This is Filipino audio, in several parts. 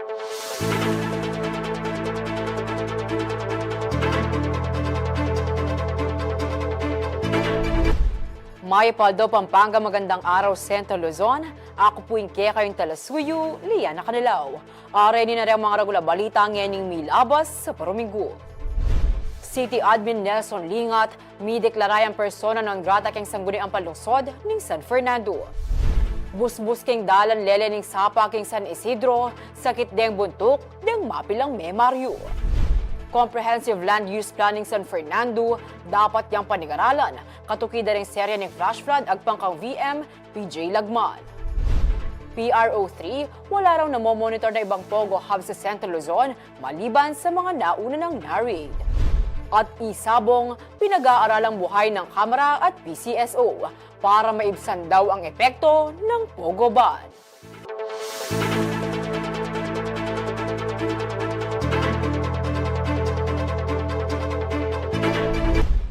Maya Paldo, Pampanga, magandang araw, Central Luzon. Ako po yung kayong Talasuyo, Liana Canilaw. Ready na rin ang mga regular balita ngayon Milabas sa Paromingo. City Admin Nelson Lingat, may deklarayang persona non grata keng sangguniang palungsod ng San Fernando. Busbus keng dalan lele ning sapa keng San Isidro, sakit deng buntok, deng mapilang memaryo. Comprehensive Land Use Planning San Fernando, dapat yang paningaralan, katukida ring serya ng flash flood agpangkang VM, PJ Lagman. PRO3, wala raw namomonitor na ibang Pogo hub sa Central Luzon, maliban sa mga nauna ng NARID. At isabong, pinag-aaralang buhay ng kamera at PCSO para maibsan daw ang epekto ng Pogo ban.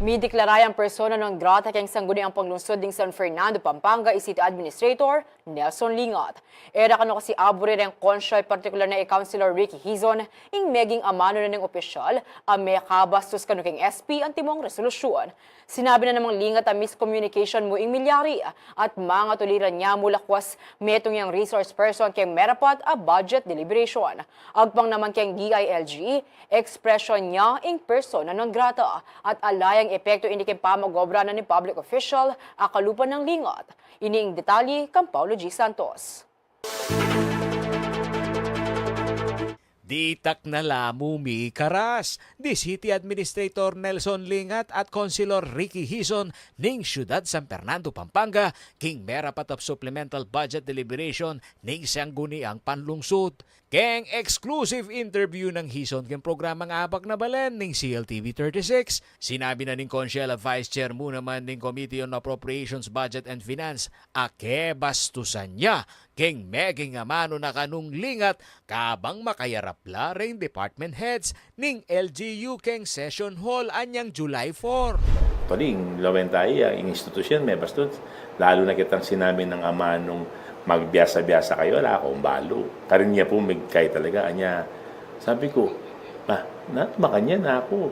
May deklarayang persona non grata keng sangguniang panglungsod ng San Fernando, Pampanga, City Administrator Nelson Lingat. Era kano kasi aburi rin konsyay partikular na Councilor Ricky Hizon ing meging amano na ng opisyal may kabastos kano keng SP ang timong resolusyon. Sinabi na namang Lingat ang miscommunication mo ing milyari at mga tuliran niya mula kwas metong yang resource person keng merapat a budget deliberation. Agpang naman keng DILG, expression niya ing persona non grata at alayang epekto hindi keng pamagobra na ni public official akalupan ng Lingat. Iniing detalye kang Paulo G. Santos. Ditak na lamumi karas, di City Administrator Nelson Lingat at Councilor Ricky Hizon ning Siyudad San Fernando, Pampanga, king merapat of supplemental budget deliberation ning sangguniang panlungsod. Keng exclusive interview ng Hizon king programang Abak na Balen ning CLTV 36. Sinabi na ning Consiela Vice Chair mo naman ning Committee on Appropriations, Budget and Finance, ake bastusan niya king meging amano na kanung Lingat kabang makayarapla ring department heads ning LGU king session hall anyang July 4. Tuling, lawen tayo, ang institusyon may bastos. Lalo na kitang sinabi ng ama nung magbiyasa-biyasa kayo, wala akong balo. Karin niya po magkay talaga. Anya, sabi ko, makanya na ako.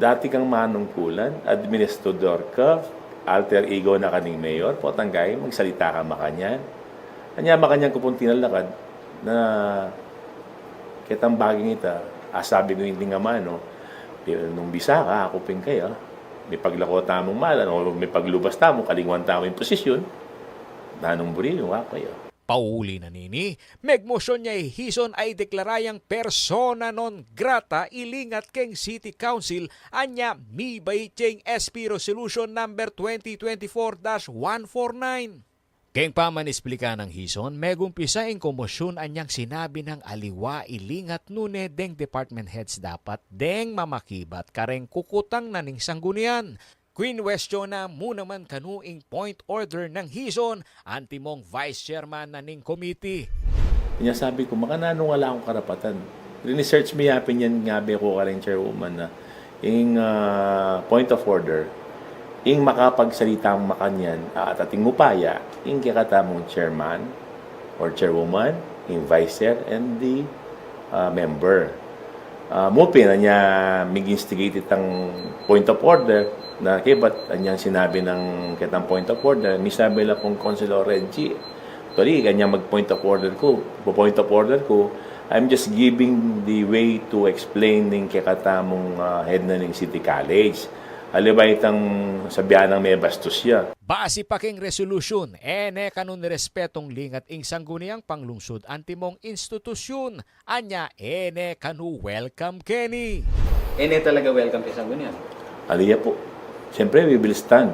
Dati kang manungkulan, administrador ka, alter ego na kaning mayor, potanggay, magsalita ka makanyan. Anya, makanyang ko pong tinalakad na kitang baging ita, sabi ko hindi nga mano, nung bisa ka, ako ping kayo, may paglako tamong malan, o may paglubas tamong, kalingwan tamong posisyon, nanong burino nga kayo. Pauli na nini, megmosyon niya Hizon ay deklarayang persona non grata ilingat keng City Council anya mibay cheng SP Resolution number 2024-149. Keng pamanisplika ng Hizon, megumpisa ing komosyon anyang sinabi ng aliwa ilingat nune deng department heads dapat deng mamakibat kareng kukutang naning sanggunian. Queen Westyon na muna man kanuing point order ng Hizon, antimong vice chairman na ning committee. Kanya sabi ko, makanano wala akong karapatan. Research me yapin yan ngabi ko ka rin chairwoman na yung point of order, yung makapagsalita ang makanyan at ating upaya, yung kikatamong chairman or chairwoman, yung vice chair, and the member. Mupi na niya mig-instigated ang point of order na kibat anyang sinabi ng kitang point of order, misabi lang pong Councilor Reggie. Actually, kanya mag-point of order ko. Po-point of order ko, I'm just giving the way to explain ng kikatamong head na ng City College. Alibay itang sabihan ng may bastos siya. Base pa king resolution, ene kanun respetong Lingat ing sangguniang panglungsod antimong institusyon. Anya, ene kanu welcome Kenny. Ene talaga welcome sa sanggunian. Aliya po. Siyempre, we will stand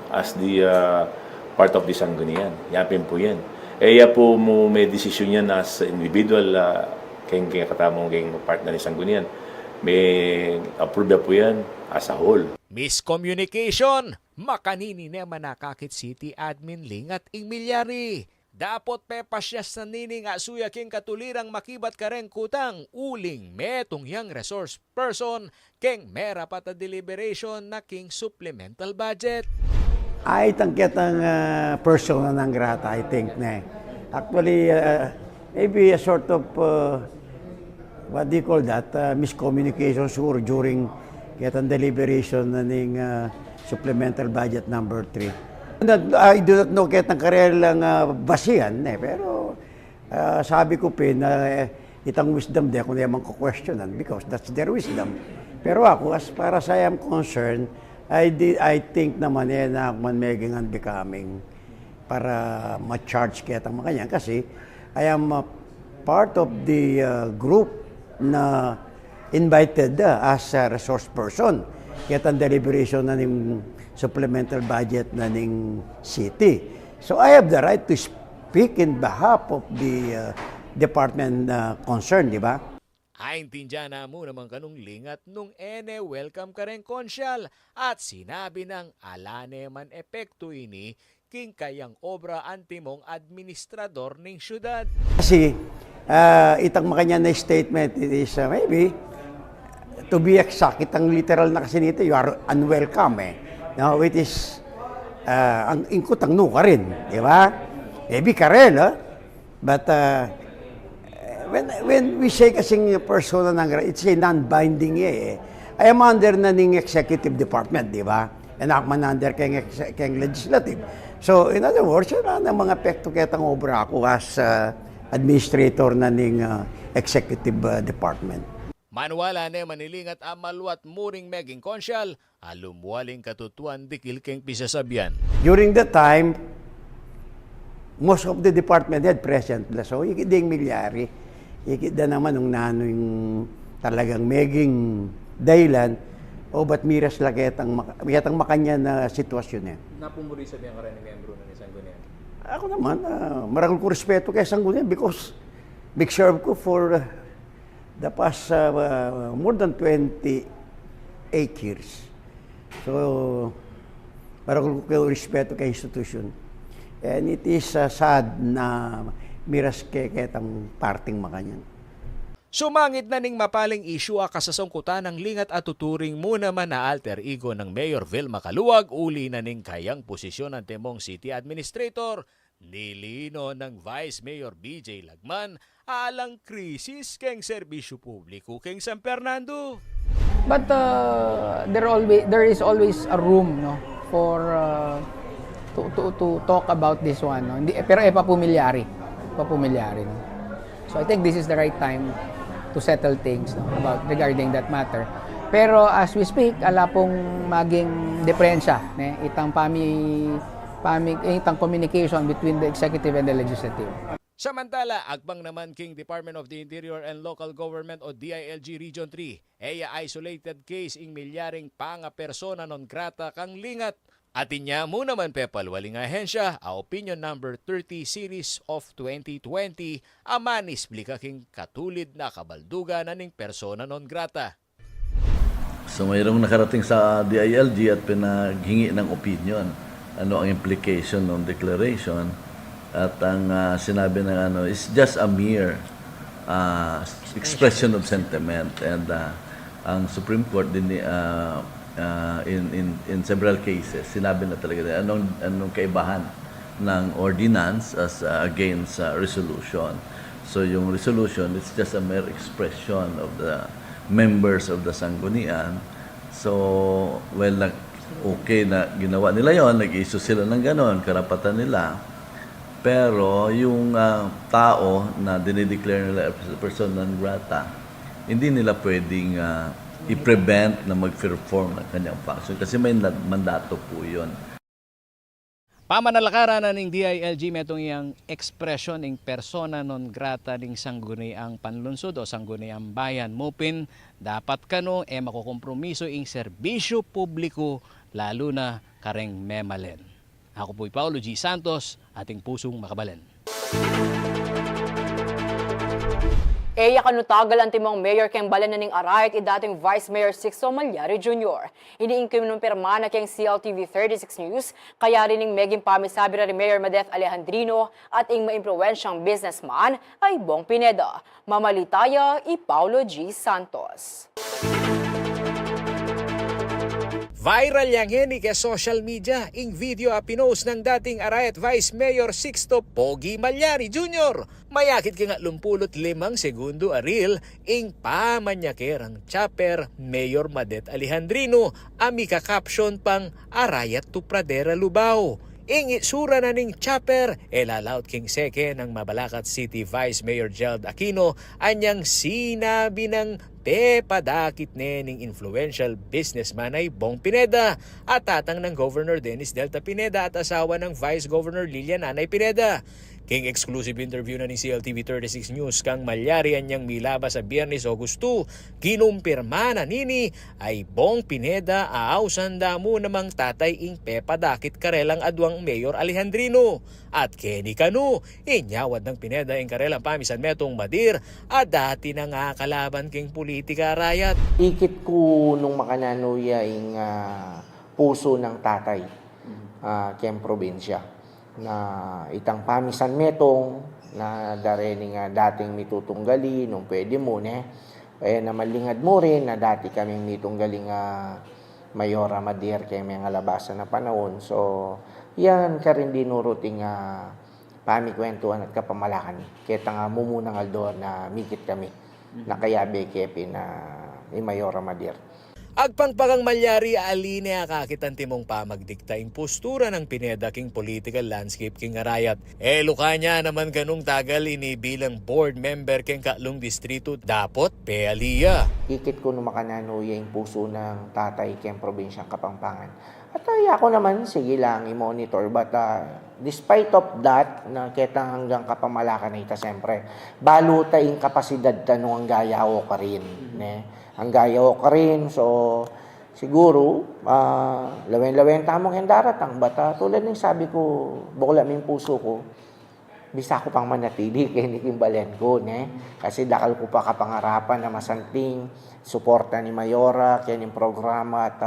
as the part of the sanggunian. Yapin po yan. Kaya po mo may desisyon yan as individual kayong katamong kayong partner ni sanggunian. May approve po yan as a whole. Miscommunication, makanini na manakakit City Admin Lingat ing milyari. Dapot pepasyas na nini nga suya king katulirang makibat kareng kutang uling metong yang resource person keng mera pata deliberation na king supplemental budget. Ay tangket ang persona ng grata, I think na. Actually, maybe a sort of, what do you call that, miscommunication siguro during kitang deliberation ng supplemental budget number 3. I do not know kitang karelang basihan, pero sabi ko na itang wisdom di ako naman ko-questionan because that's their wisdom. Pero ako, as far as I am concerned, I think naman na ako man maging unbecoming para ma-charge kitang mga kasi I am part of the group na invited as a resource person kitang deliberation na ng supplemental budget na ng city. So I have the right to speak in behalf of the department concerned, di ba? Aintindyan na mo naman kanong lingat nung welcome ka rin konsyal at sinabi ng alane man epekto ini king kayang obra antimong administrador ng syudad. Kasi itang makanya na statement, it is maybe, to be exact, itang literal na kasi nito, you are unwelcome Now, it is, ang ingkutang no ka rin, di ba? Maybe ka rin, but when we say kasing persona ng, it's a non-binding I am under na ng executive department, di ba? And ako man under kayong legislative. So, in other words, yun ang mga epekto kitang obra ako as administrator na ng executive department. Manuala na manilingat amaluat muring meging konsyal, alumwaling katutuan dikil keng pisasabyan. During the time, most of the department head present. So, ikiding milyari. Ikida naman nung nano yung talagang meging dahilan o ba't miras lang kitang makanya na sitwasyon Napumuri sa biyang karani membro ng Sanggunian. Ako naman, maraming ko respeto kay Sanggunian because big serve ko for the past more than 28 years. So, maraming ko respeto kay institution. And it is sad na miras kitang parting makanyan. Sumangit na ning mapaling issue kasasangkutan ng lingat at tuturing mo naman na alter ego ng Mayor Vilma Caluag uli na ning kayang posisyon ng temong city administrator. Nilino ng Vice Mayor BJ Lagman alang krisis keng serbisyo publiko keng San Fernando. But there is always a room for to talk about this one. Pero papumilyari. No? So I think this is the right time to settle things regarding that matter. Pero as we speak, ala pong maging diferensya itang itang communication between the executive and the legislative. Samantala, agbang naman king Department of the Interior and Local Government o DILG Region 3, isolated case ing milyaring panga persona non grata kang lingat. Atin niya mo naman pepalwaling ahensya, opinion number 30 series of 2020, amanis blika king katulid na kabalduga na ning persona non grata. So mayroong nakarating sa DILG at pinaghingi ng opinion. Ano ang implication ng declaration? At ang sinabi ng is just a mere expression of sentiment. And ang Supreme Court din in several cases sinabi na talaga anong kaibahan ng ordinance as against resolution. So yung resolution, it's just a mere expression of the members of the Sanggunian. So okay na ginawa nila yon, nag-issue sila ng ganon, karapatan nila. Pero yung tao na dinideclare nila person non grata, hindi nila pwedeng i-prevent na mag-perform ng kanyang function kasi may mandato po yun. Pamanalakaran na ning DILG metong iyang ekspresyon ning persona non grata ning sangguniang panlunsod o sangguniang bayan mopin dapat kano makukompromiso ing serbisyo publiko lalo na kareng memalen. Ako po'y Paulo G. Santos, ating pusong makabalen. Kanutagal ang timong Mayor keng balan na ning Arayat dating Vice Mayor Sixto Malyari Jr. Iniingkim nung pirma na keng CLTV 36 News, kaya rin ning meging pamisabi ni Mayor Madeth Alejandrino at ing maimpluwensyang businessman ay Bong Pineda. Mamalitaya, Paulo G. Santos. Viral yang heni kay social media ing video a pinost ng dating Arayat Vice Mayor Sixto Pogi Malyari Jr. Mayakit ka nga 25 segundo aril ing pamanyakerang chopper Mayor Madet Alejandrino ami ka caption pang Arayat to Pradera Lubao. Ing itsura na ning chopper, elalaut king seke ng Mabalacat City Vice Mayor Gerald Aquino anyang sinabi ng pepadakit ning influential businessman ay Bong Pineda at tatang ng Governor Dennis Delta Pineda at asawa ng Vice Governor Lilian Anay Pineda. King exclusive interview na ni CLTV 36 News kang Malyari anyang milabas sa Biyernes Agosto, kinumpirma na nini ay Bong Pineda aawsan damo namang tatay ing pepadakit karelang adwang Mayor Alejandrino. At Kenny Canu, inyawad ng Pineda ing karelang pamisan metong Madir at dati na nga kalaban king politika Arayat. Ikit ko nung makananuya ing puso ng tatay kem probinsya na itang pamisan metong na darening dating mitutunggali nung pwede mo na malingad mo rin na dati kaming mitunggaling Mayora Madir kay may labasan na panahon. So yan ka rin dinuruting pamikwentuhan at kapamalakan kita nga mumunang aldo na mikit kami na kayabe kepi na ni Mayora Madir. Agpangpagang Malyari aline akakitan timong pamagdikta ing postura ng Pineda king political landscape king Arayat. Lukanya naman ganung tagal ini bilang board member king Katlong Distrito dapot pealiya. Ikit ko nung makananuya yung puso ng tatay king probinsyang Kapampangan. At ako naman, sige lang, i-monitor. But despite of that, na kita hanggang kapamalakan na ita, siyempre, baluta yung kapasidad tanong ang gaya ko ka rin. Ang gaya ko ka rin. So, siguro, lawen-lawen tamong yung daratang. But tulad ng sabi ko, bukla yung puso ko, bisa ko pang manatili kay Nikimbalen ko. Kasi dakal ko pa kapangarapan na masanting suporta ni Mayora, kaya yung programa at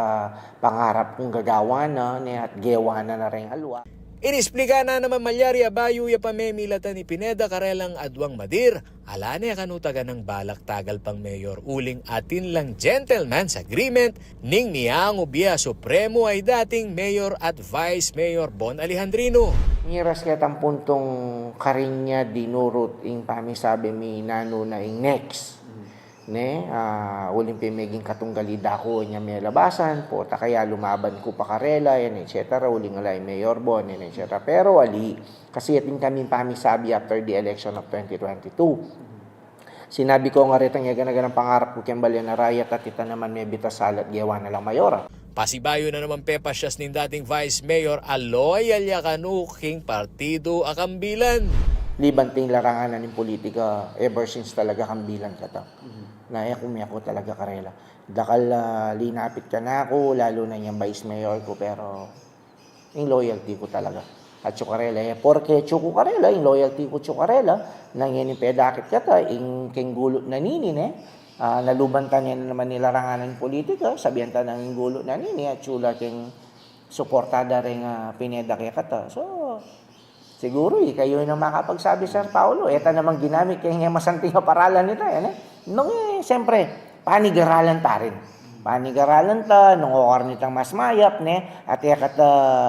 pangarap kong gagawa na at gewa na rin alwa. Inisplika na naman Malyari abayo ya pamemilatan ni Pineda karelang adwang Madir. Alane kanutagan ng balak tagal pang mayor uling atin lang gentleman's agreement ning niyang ubya supremo ay dating mayor at vice mayor Bon Alejandrino. Miras kaya ang puntong karinya dinurot ing pamisabi mi nano na ing next. Uling pimiging katunggalida ko niya may labasan po, kaya lumaban ko pa karela, yan, etc. Uling alay Mayor Bon, yan, etc. Pero ali, kasi ating kami pamisabi after the election of 2022. Sinabi ko nga rin nga ganagan ng pangarap ko kembali na Arayat at kita naman may bitasal at gawa na lang Mayora. Pasibayo na naman pepasyas ning dating Vice Mayor Aloy Alyacanu king partido akambilan. Libanting larangan na ng politika ever since talaga kambilan ka ta. Ako talaga karela. Dakal linapit ka na ako, lalo na yung Vice Mayor ko, pero yung loyalty ko talaga. At Chukarela, porque Chukarela, yung loyalty ko Chukarela, nang yan yung pedakit ka ta, yung kenggulot na ninin nalubantan yan naman nilarangan ng politika, sabihan ta ng gulo na nini, at chula keng suportada rin Pineda kaya ka ta. So, siguro kayo na makapagsabi, Sir Paulo, eta namang ginamit kaya nga masanting paralan nito, nung siyempre, panigaralan ta rin. Panigaralan ta, nung okar nitang mas mayap, at yakat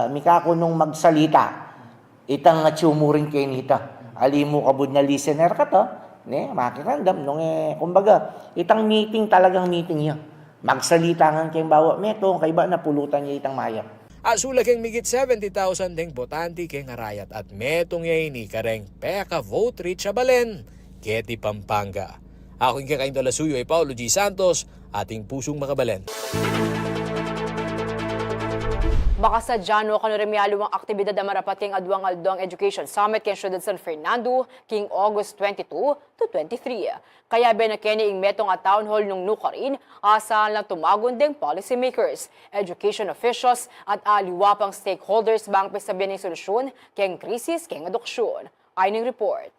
mikako nung magsalita, itang tsumuring kay nita. Alimu kabud na listener ka to, makirandam, nung kumbaga, itang meeting talagang meeting niya. Magsalita nga kay bawa meto, kay ba napulutan niya itang mayap. Asula keng migit 70,000 ding botante keng Arayat at metong yaini kareng peka vote reach abalen. Keti Pampanga. Ako yung kakain Dalasuyo ay Paulo G. Santos, ating pusong makabalen. Baka sa Jano kanuremyalo ang aktibidad na marapating adwang aldong Education Summit kay Ciudad San Fernando king August 22 to 23. Kaya benakeni ing metong at town hall nung nukarin asahan lang tumagon ding policymakers, education officials at aliwapang stakeholders bang pisabihan ng solusyon keng krisis keng adoksyon. Ayning report.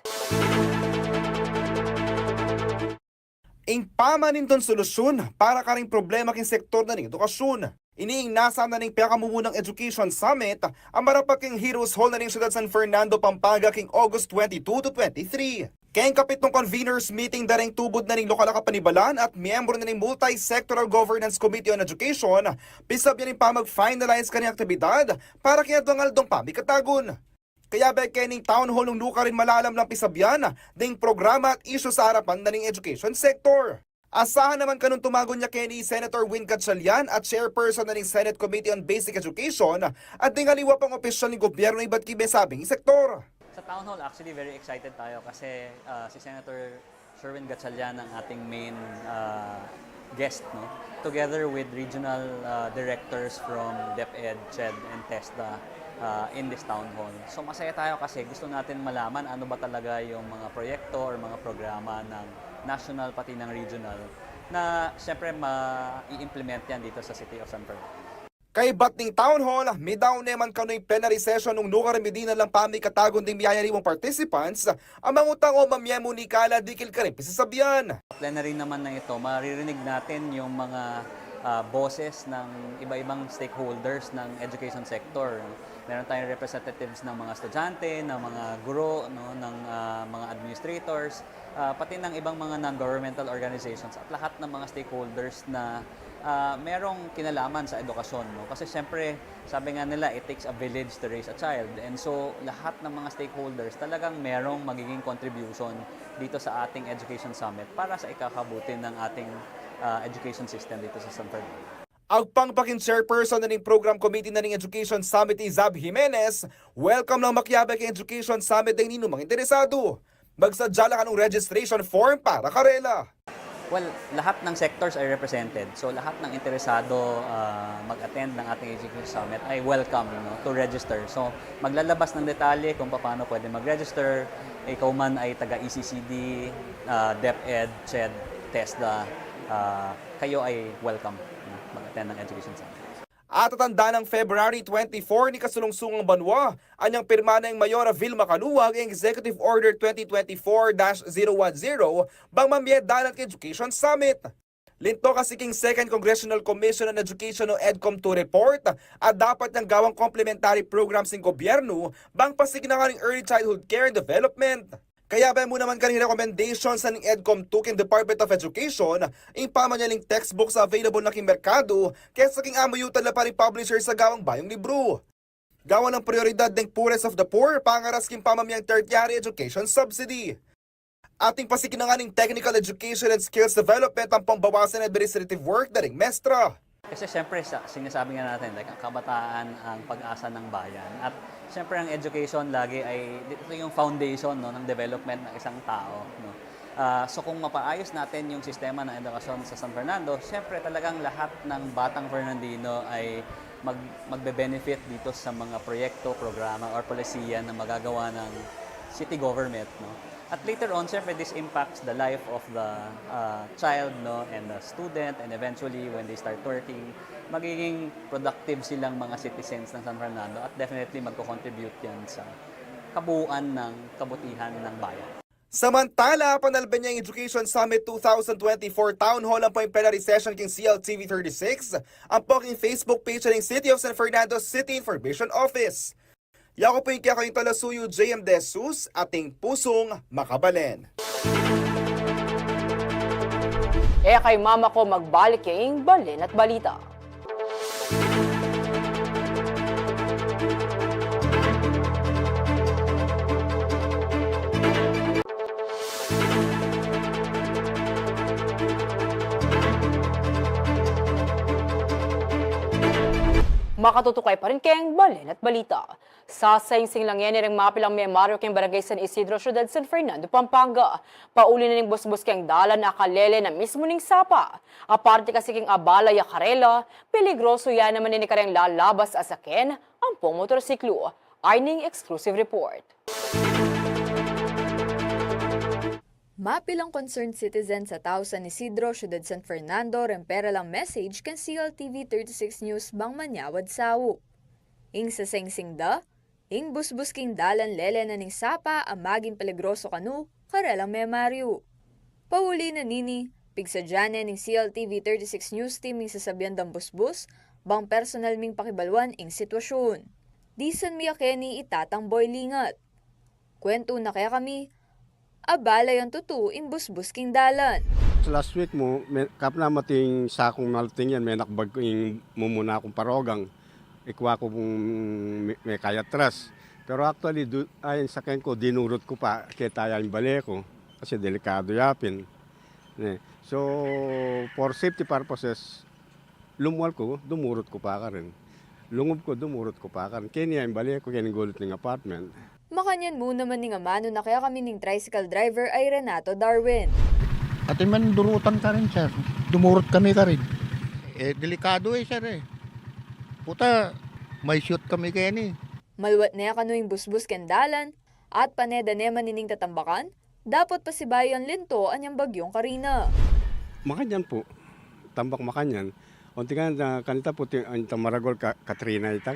Ing pamaninton solusyon para karing problema king sektor na ning edukasyon. Iniing nasa na ning pakamumunang Education Summit ang marapaking Heroes Hall na ning Ciudad San Fernando, Pampanga king August 22 to 23. Kaya kapit ng conveners meeting daring tubod na ning lokal na kapanibalan at miyembro na ning Multi-Sectoral Governance Committee on Education, pisab yan pa mag-finalize kanyang aktibidad para kaya dong pamikatagon. Kaya bekay ning town hall ng luka rin malalam lang pisabyan ding programa at isyu sa harapan na ning education sector. Asahan naman kanong tumagon niya kay ni Senator Win Gatchalian at chairperson na ning Senate Committee on Basic Education at ding aliwa pang opisyal ng gobyerno iba't kibesabing sektor. Sa town hall, actually very excited tayo kasi si Senator Sherwin Gatchalian ang ating main guest, no? Together with regional directors from DepEd, CHED, and TESDA in this town hall. So masaya tayo kasi gusto natin malaman ano ba talaga yung mga proyekto or mga programa ng national pati ng regional na siyempre ma-i-implement yan dito sa City of San Fernando. Kay Batning Town Hall, may daw naman kano'y plenary session nung nukarang medina lang pamikatagon ding miyayariwang participants, ang mangutang o mamyemo ni Kala dikil ka rin pisasabihan. Plenary naman na ito, maririnig natin yung mga boses ng iba-ibang stakeholders ng education sector. Meron tayong representatives ng mga estudyante, ng mga guro, no, ng mga administrators, pati ng ibang mga non-governmental organizations at lahat ng mga stakeholders na merong kinalaman sa edukasyon. No? Kasi siyempre, sabi nga nila, it takes a village to raise a child. And so, lahat ng mga stakeholders talagang merong magiging contribution dito sa ating Education Summit para sa ikakabuti ng ating education system dito sa San Fernando. Ang pangpakin chairperson na ning Program Committee na ning Education Summit ni Zab Jimenez, welcome lang makyabay kay Education Summit din nino mga interesado. Magsadya lang anong registration form para karela. Well, lahat ng sectors ay represented. So lahat ng interesado mag-attend ng ating Education Summit ay welcome, no, to register. So maglalabas ng detalye kung paano pwede mag-register. Ikaw man ay taga-ECCD, DepEd, CHED, TESDA, kayo ay welcome, no, mag-attend ng Education Summit. At tatanda ng February 24 ni Kasulungsungang Banwa, anyang pirma ng Mayora Vilma Caluwag ang Executive Order 2024-010 bang mamyedalan ng Education Summit. Linto kasi king Second Congressional Commission on Education o EDCOM to report at dapat niyang gawang complementary programs ng gobyerno bang pasigna ng early childhood care and development. Kaya ba mo naman kaning recommendations sa EDCOM 2 king Department of Education, yung pamanyaling textbooks available na king merkado, kaya sa king amayutan na pa rin publisher sa gawang bayong libro. Gawa ng prioridad ng poorest of the poor, pangaras king pamamiyang tertiary education subsidy. Ating pasikinanganing technical education and skills development ang pambawasan ng administrative work na ring mestra. Kasi siyempre, sinasabi nga natin, like, ang kabataan ang pag-asa ng bayan. At siyempre, ang education lagi ay ito yung foundation, no, ng development ng isang tao. No. So kung mapaayos natin yung sistema ng edukasyon sa San Fernando, siyempre talagang lahat ng batang Fernandino ay magbe-benefit dito sa mga proyekto, programa, or polisiya na magagawa ng city government. No. At later on, siyempre, this impacts the life of the child, no, and the student, and eventually, when they start working, magiging productive silang mga citizens ng San Fernando at definitely magko-contribute yan sa kabuuan ng kabutihan ng bayan. Samantala, panalban niya yung Education Summit 2024 Town Hall ang plenary session king CLTV 36, ang poking Facebook page ng City of San Fernando City Information Office. Yako po yung kaya kayong talasuyo, JM De Jesus, ating pusong makabalen. Kay mama ko magbalik yung balin at balita. Makatutukay pa rin kayang balin at balita. Sa saing-sing lang yan, nirang mapilang memaryo kayong Barangay San Isidro, Ciudad San Fernando, Pampanga. Pauli na ning bus-bus kayang dalan na akalele na mismo ning sapa. Aparte kasi kayang abala ya karela, peligroso yan naman ni kayang lalabas asaken ang pong motorsiklo. Arning exclusive report. Mapilang concerned citizen sa tao San Isidro, Ciudad San Fernando, rempera lang message kan CLTV 36 News bang manyawad sawo. Ing sa sengsing da, ing busbus king dalan lele na ning sapa ang maging peligroso kanu, karelang memaryo. Pauli na nini, pigsadyane ning CLTV 36 News team ing sasabyan dang busbus, bang personal ming pakibalwan ing sitwasyon. Disan miyake ni itatang boy lingat. Kwento na kaya kami, abala yung tutu imbus-bus king dalan. Last week mo, kap na mating sakong malting yan, may nakbag yung mumuna akong parogang. Ikwa ko kung may kayatras. Pero actually, ayon sa ken ko, dinurot ko pa, kaya tayo yung bali ko. Kasi delikado yapin. So, for safety purposes, lumwal ko, dumurot ko pa ka rin. Lungob ko, dumurot ko pa ka rin. Kaya niya yung bali ko, kaya nagulot ng apartment. Makanyan mo naman ni nga mano na kaya kami ning tricycle driver ay Renato Darwin. At man durutan ka rin, sir. Dumurot kami ka rin. Delikado sir Puta, may shoot kami kaya ni. Malwat na kanuing busbus kendalan at paneda neman nining tatambakan, dapat pasibayan linto anyang bagyong Karina. Makanyan po, tambak Makanyan. Unti ka na kanita po, ang tamaragol Katrina ita,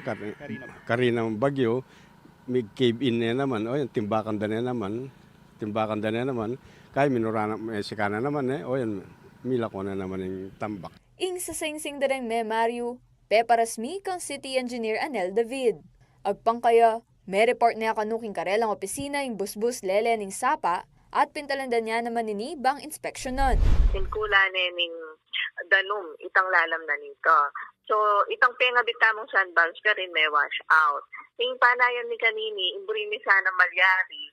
Karina bagyo, may cave-in na naman, o yan, timbakan da na naman, kaya minurana, sikana naman o yan, mila ko na naman yung tambak. Ing sa singsing dareng me Mario, peparasmi kang City Engineer Anel David. Agpang kaya, may report na kanuking karelang opisina yung busbus lele ning sapa at pintalandan niya naman nini bang inspeksyonan. Tinkula ning danum, itang lalam na nito. So, itang pengabita mong sandbags ka rin may wash out. Yung panayan ni kanini, imburi ni sana malyari,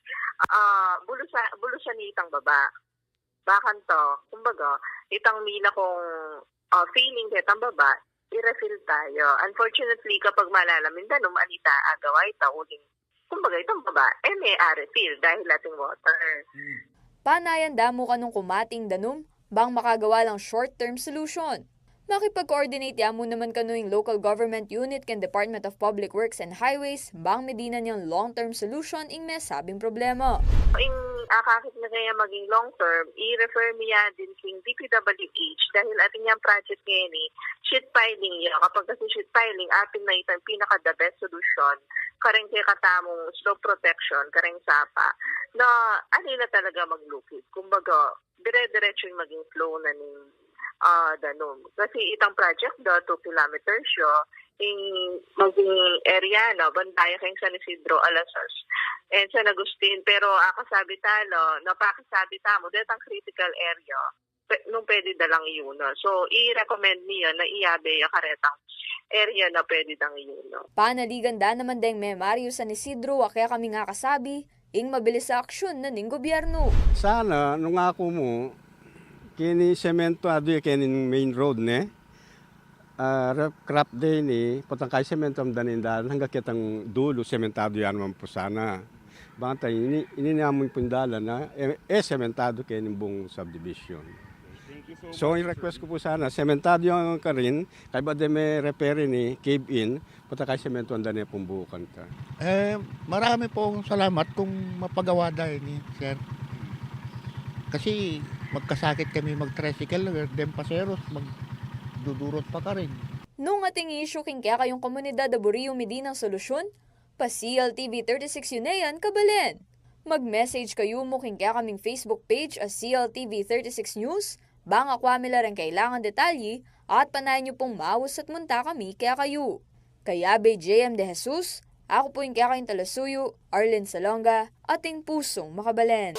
bulusan ni itang baba. Bakan to, kumbaga, itang mila kong feeling kitang baba, i-refill tayo. Unfortunately, kapag malalamin danum, anita agaway tauling. Kumbaga, itang baba, may refill dahil ating water. Panayan damo kanong kumating danum, bang makagawa lang short-term solution. Makipag-coordinate mo naman kanuing local government unit ken Department of Public Works and Highways bang medina niyang long-term solution ing may sabing problema. Ing akakit na kaya maging long-term, i-refer niya din king DPWH dahil ating yung project ngayon sheet piling yun. Kapag kasi sheet piling, ating na ito pinaka-the best solution. Kareng kaya katamong slope protection, kareng sapa, na na talaga maglukid. Kumbaga, dire-diretso yung maging flow na ning danum. Kasi itang project 2 kilometers siya, yung maging area na, bandaya kayong San Isidro, Alasas, and San Agustin. Pero akasabi talo, napakasabi tamo, dahil ang critical area, nung pwede dalang yun. So, i-recommend niya na iabe yung karetang area na pwede dang yun. Panaliganda naman deng may Mario San Isidro, kaya kami nga kasabi, ing mabilis sa aksyon na ning gobyerno. Sana, nung ako mo, kini semento ado kini main road ne crop day ni patang kay semento am danindalan hanggang kitang dulo sementado yan man po sana bantay ini namin pundalan na sementado kini buong subdivision. So yung request ko po sana sementado yung karin kay ba de may repair ni cave in patang kay semento am danin pumbukan ta. Marami pong salamat kung mapagawa dahil ni sir. Kasi magkasakit kami mag-tricycle, dem paseros, magdudurot pa ka rin. Nung ating issue king kaya kayong komunidad Aburrio Medina solusyon, pa CLTV 36 Yunayan kabalen. Mag-message kayo mo king kaya kaming Facebook page as CLTV 36 News, bang akwamila rin kailangan detalye at panayin nyo pong mawas at munta kami kaya kayo. Kaya JM De Jesus, ako po yung kaya kayong Talasuyo, Arlen Salonga, ating pusong makabalen.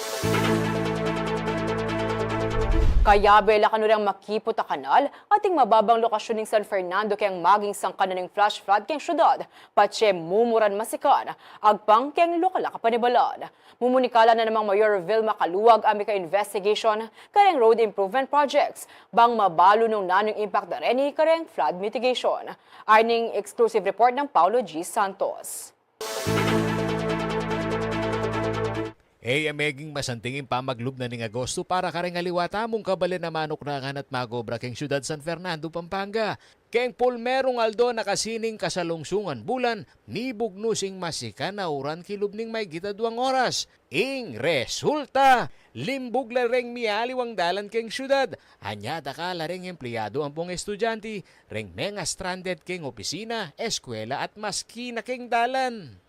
Kaya bela kanurang makipot a kanal ating mababang lokasyon ng San Fernando kayang maging sangkanan ng flash flood kayang syudad. Patse mumuran masikan, agpang kayang lokala kapanibalan. Mumunikala na namang Mayor Vilma Kaluwag amika investigation kayang road improvement projects. Bang mabalo nung nanong impact na rin kayang flood mitigation. Arning exclusive report ng Paulo G. Santos. Ameging masantingin pa maglub na ning Agosto para kareng aliwata mong kabali na manok na at magobra keng syudad San Fernando, Pampanga. Keng pulmerong aldo nakasining kasalungsungan bulan ni bugnusing masika na uran kilub ning may gita 2 oras. Ing resulta, limbog lareng mialiwang dalan keng syudad. Anya daka lareng empleyado ang pong estudyante, reng menga stranded keng opisina, eskwela at maski na keng dalan.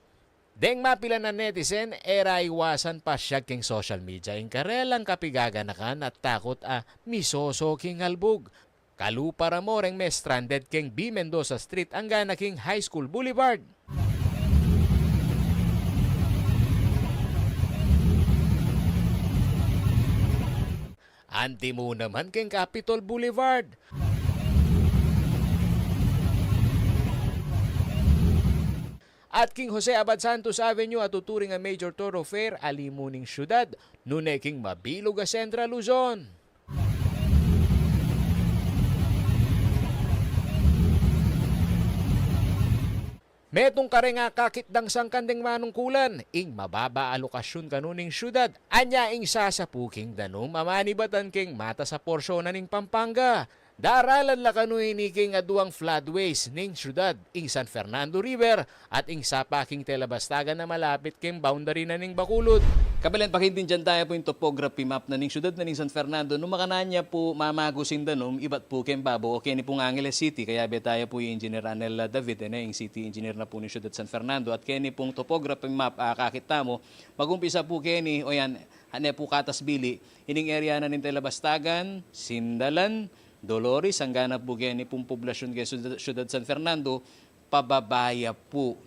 Deng mapila na netizen, era iwasan pa siya king social media ing karelang kapigaganakan at takot misoso king halbog. Kalu para mo reng may stranded king B. Mendoza Street ang gana king High School Boulevard. Antimo naman keng Capitol Boulevard. At King Jose Abad Santos Avenue at tuturing ang major thoroughfare alimuning syudad, nune king mabilog a Central Luzon. Metong kare nga kakitdang sangkandeng manungkulan, ing mababa alokasyon kanuning syudad, anya ing sasapuking danum amanibatan king mata sa porsyonan ning Pampanga. Daralan la kanuy ni king aduang floodways ning syudad, ing San Fernando River at ing sapaking Telabastagan na malapit king boundary na ning Bacolod. Kabilan pakitin dyan tayo po yung topography map na ning syudad na ning San Fernando. Nung makananya po mamagusin danum, iba't po king babo o ni pong Angeles City. Kaya be tayo po yung Engineer Anel David, yung city engineer na po ni syudad San Fernando. At kaya pong topography map, kakita mo, magumpisa po kaya o yan, hane po katas bili, ining area na ning Telabastagan, Sindalan, Dolores, ang ganap po kaya pong poblasyon kaya syudad San Fernando, pababaya po.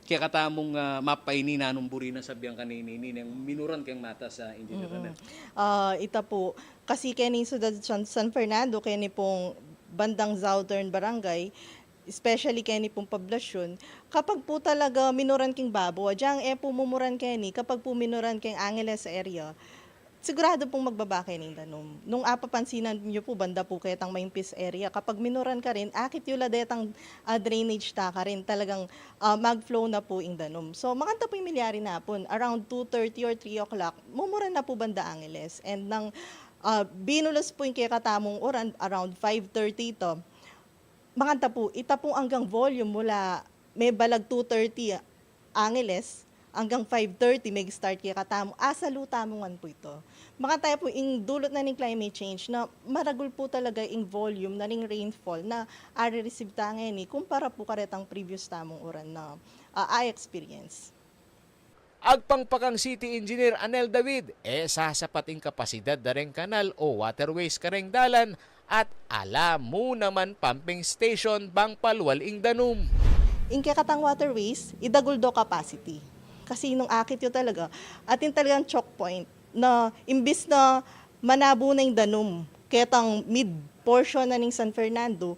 Kaya katamong mapaini na nung buri na sabiyang kanini ng minuran kayong mata sa engineer na. Ita po, kasi kani syudad San Fernando, kani pong bandang Southern Barangay, especially kani pong poblasyon, kapag po talaga minuran king babo, diyang po mumuran kani, kapag po minuran king Angeles area, sigurado pong magbaba kayo ng danom. Nung apapansinan nyo po, banda po kayo tang Maimpis area, kapag minuran ka rin, akit yung ladetang drainage ta ka rin, talagang mag-flow na po yung danom. So, makanta po yung milyari na po, around 2:30 or 3 o'clock, mumuran na po banda Angeles. And nang binulos po yung kaya katamong oran, around 5:30 to, makanta po, ita po hanggang volume mula may balag 2:30 Angeles, hanggang 5:30 may start kaya katamo. Asa lutamongan po ito. Makataya po yung dulot na ng climate change na maragul po talaga yung volume na ng rainfall na receive ta ngayon kumpara po karetang previous tamong oran na I experience. Agpangpakang City Engineer Anel David, sasapat ing kapasidad na ring kanal o waterways kareng dalan at alam mo naman pumping station bang palwal ing danum. Ing kakatang waterways, idaguldo capacity. Kasi nung akit yun talaga, atin talagang choke point na imbis na manabo na yung danum, ketang mid-portion na ng San Fernando,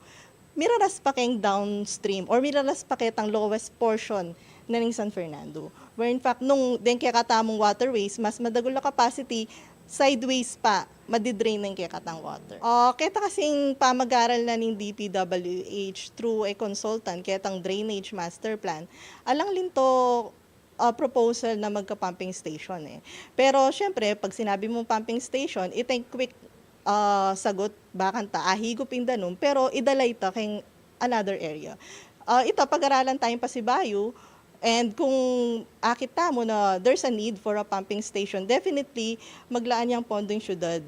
miraras pa kayong downstream or miraras pa ketang lowest portion na ng San Fernando. Where in fact, nung din kaya katamong waterways, mas madagul na capacity, sideways pa, madidrain ng kaya katang water. Kaya kasing pamag-aral na ng DPWH through a consultant, ketang drainage master plan, alang linto proposal na magka-pumping station Pero syempre, pag sinabi mong pumping station, itay quick sagot, bakanta, higop yung danum, pero idalay ito kay another area. Ito, pag-aralan tayong Pasibayo, and kung akita mo na there's a need for a pumping station, definitely maglaan niyang pondo yung syudad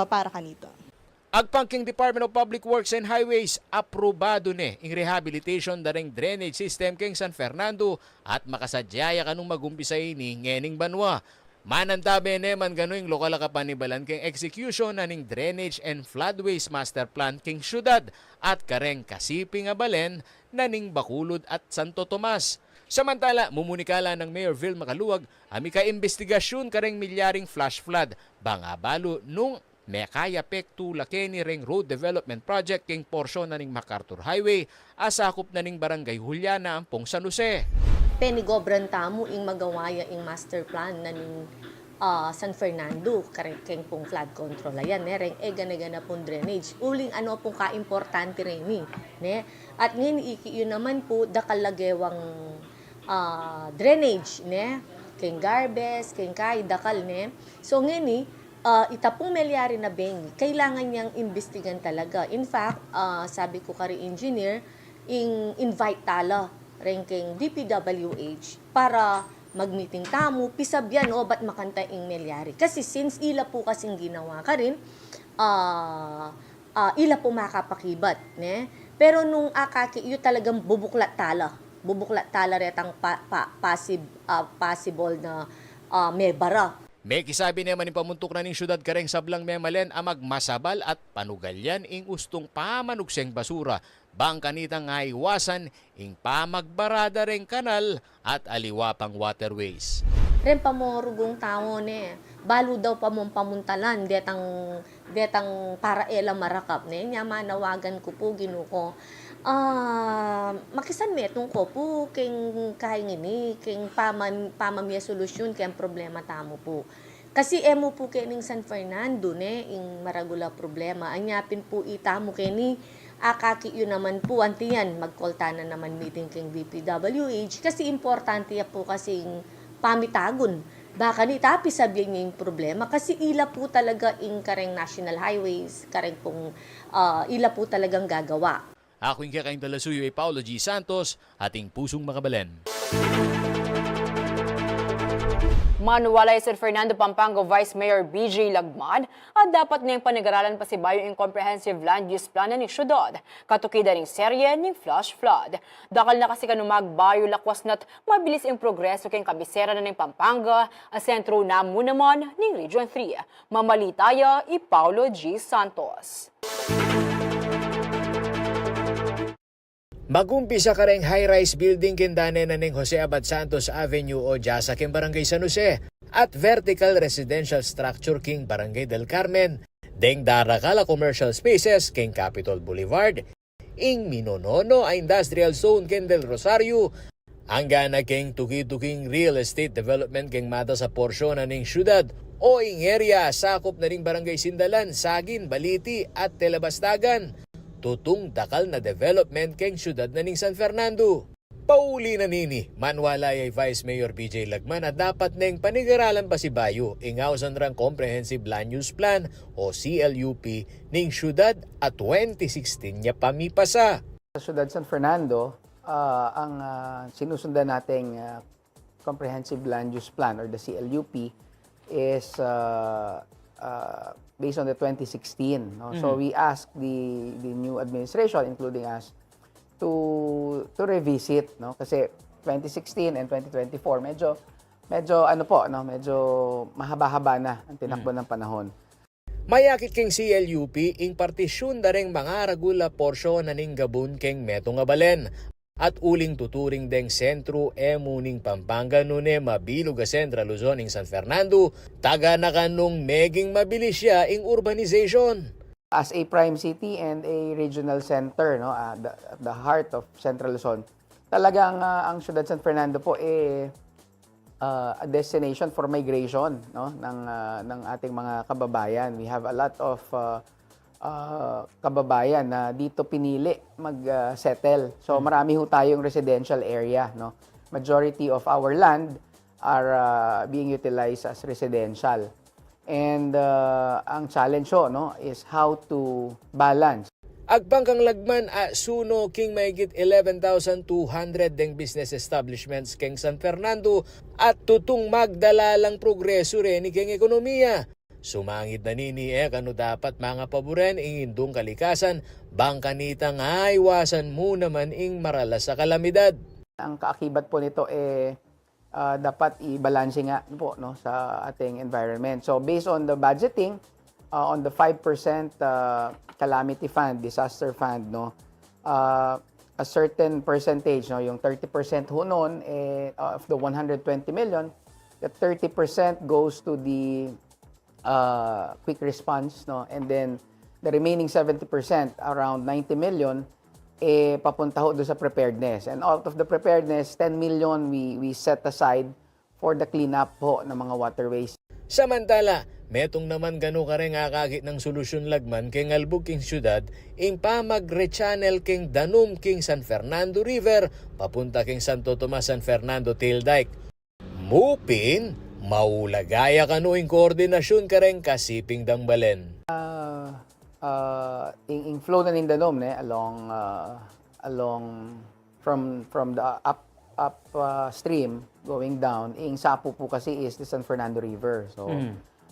para kanito. Agpangking Department of Public Works and Highways, aprobado ing rehabilitation daring drainage system keng San Fernando at makasadyaya kanong magumpisay ni ngening banwa. Manantabe man gano'ng lokal kapanibalan keng execution na ning drainage and floodways master plan keng syudad at kareng kasiping nga balen na ning Bacolod at Santo Tomas. Samantala, mumunikala ng Mayor Vil Macaluag, ami ka investigasyon kareng milyaring flash flood, bangabalo nung Mekaya Pektu Lakeni Ring Road Development Project king porsyon na ning MacArthur Highway, asakop na ning Barangay Juliana, Ampong, San Jose. Penigobran tamo ing magawaya ing master plan na ning San Fernando, keng pong flood control. Ayan, reng gana-gana pong drainage. Uling ano pong ka-importante rin ne? At ngayon, yun naman po, dakalagewang drainage, ne? Keng garbes, keng kay, dakal, ne? So ngayon, itapong melyari na bengi, kailangan niyang imbestigan talaga. In fact, sabi ko kari engineer, invite tala ranking DPWH para mag-meeting tamo, pisabyan o ba't makanta ing melyari. Kasi since ila po kasing ginawa ka rin, ila po makapakibat. Ne? Pero nung akaki, yun talagang bubuklat tala retang possible na may bara. May kisabi naman yung pamuntok na ning syudad kareng sablang memalen amag masabal at panugalyan ing ustong pamanugseng basura. Bang kanitang nga iwasan ing pamagbarada ring kanal at aliwapang waterways. Ren pamorugong tao balo daw pa mong pamuntalan, detang para elang marakap. Nya manawagan ko po, ginuko. Makisan metong ko po, king kain ini, king pamamya solusyon, kaya problema tamo po. Kasi emo po kening San Fernando ing maragula problema. Anyapin po itamo keni akaki yun naman po antiyan magkolta na naman meeting king DPWH kasi importante ya po kasing pamitagon. Baka ni tapi sabihin niya yung problema kasi ila po talaga ing kareng national highways, kareng pong ila po talagang gagawa. Ako yung kakaing dalasuyo ay Paulo G. Santos, ating pusong makabalen. Manuwalay San Fernando Pampanga Vice Mayor BJ Lagman at dapat niyang panigaralan pa si Bayo in Comprehensive Land Use Plan ng syudad. Katukida ng serye ng flash flood. Dakal na kasi kanumag Bayo lakwas na't mabilis ang progreso kay kabisera na ng Pampanga at sentro na naman ng Region 3. Mamalitaya i Paulo G. Santos. Magumpisa ka ring high-rise building kindane na ning Jose Abad Santos Avenue o Jasa king Barangay San Jose at vertical residential structure king Barangay del Carmen, deng darakala commercial spaces king Capitol Boulevard, ing Minonono a industrial zone king Del Rosario, hanggang king tuki-tuking real estate development king mata sa porsyon na ning syudad o ing area sakop na ring Barangay Sindalan, Sagin, Baliti at Telebastagan. Tutong dakal na development keng syudad na ning San Fernando. Pauli na nini, manwalay ay Vice Mayor BJ Lagman at dapat neng panigaralan pa si Bayo ingawsan rang Comprehensive Land Use Plan o CLUP ning syudad at 2016 niya pamipasa. Sa syudad San Fernando, ang sinusundan nating Comprehensive Land Use Plan or the CLUP is based on the 2016. No? So we asked the new administration, including us, to revisit, no? Kasi 2016 and 2024 medyo ano po, no? Medyo mahaba-haba na ang tinakbo ng panahon. Mayakit king CLUP ing partisyon da ring mga ragula porsyon na ning gabun king metong abalen. At uling tuturing deng sentro ning Pampanga nune mabilog a Central Luzon ing San Fernando, taga na kanong meging mabilis siya ing urbanization. As a prime city and a regional center, no, the heart of Central Luzon, talagang ang syudad San Fernando po a destination for migration, no, ng ating mga kababayan. We have a lot of kababayan na dito pinili mag-settle. So marami ho tayong residential area, no. Majority of our land are being utilized as residential. And ang challenge ho, no, is how to balance. Agpangkang Lagman suno king maigit 11,200 deng business establishments king San Fernando at tutong magdalalang progreso rin king ekonomiya. Sumangit na nini kano dapat mga paboren ing indong kalikasan, bangkanita nga iwasan mo naman ing maralas sa kalamidad. Ang kaakibat po nito dapat i-balance nga po, no, sa ating environment. So based on the budgeting, on the 5% calamity fund, disaster fund, no, a certain percentage, no, yung 30% ho noon of the 120 million, the 30% goes to the quick response, no, and then the remaining 70%, around 90 million, papunta ho doon sa preparedness. And out of the preparedness, 10 million we set aside for the cleanup ho ng mga waterways. Samantala, metong naman gano ka rin akagit ng solusyon Lagman king Albug king syudad, ing pamag-rechannel king Danum king San Fernando River, papunta king Santo Tomas San Fernando Tail Dike. Mupin, maulagaya kanuing koordinasyon ka rin kasiping dangbalen. In flow na Danum, along from the upstream going down, ing sapo po kasi is the San Fernando River. So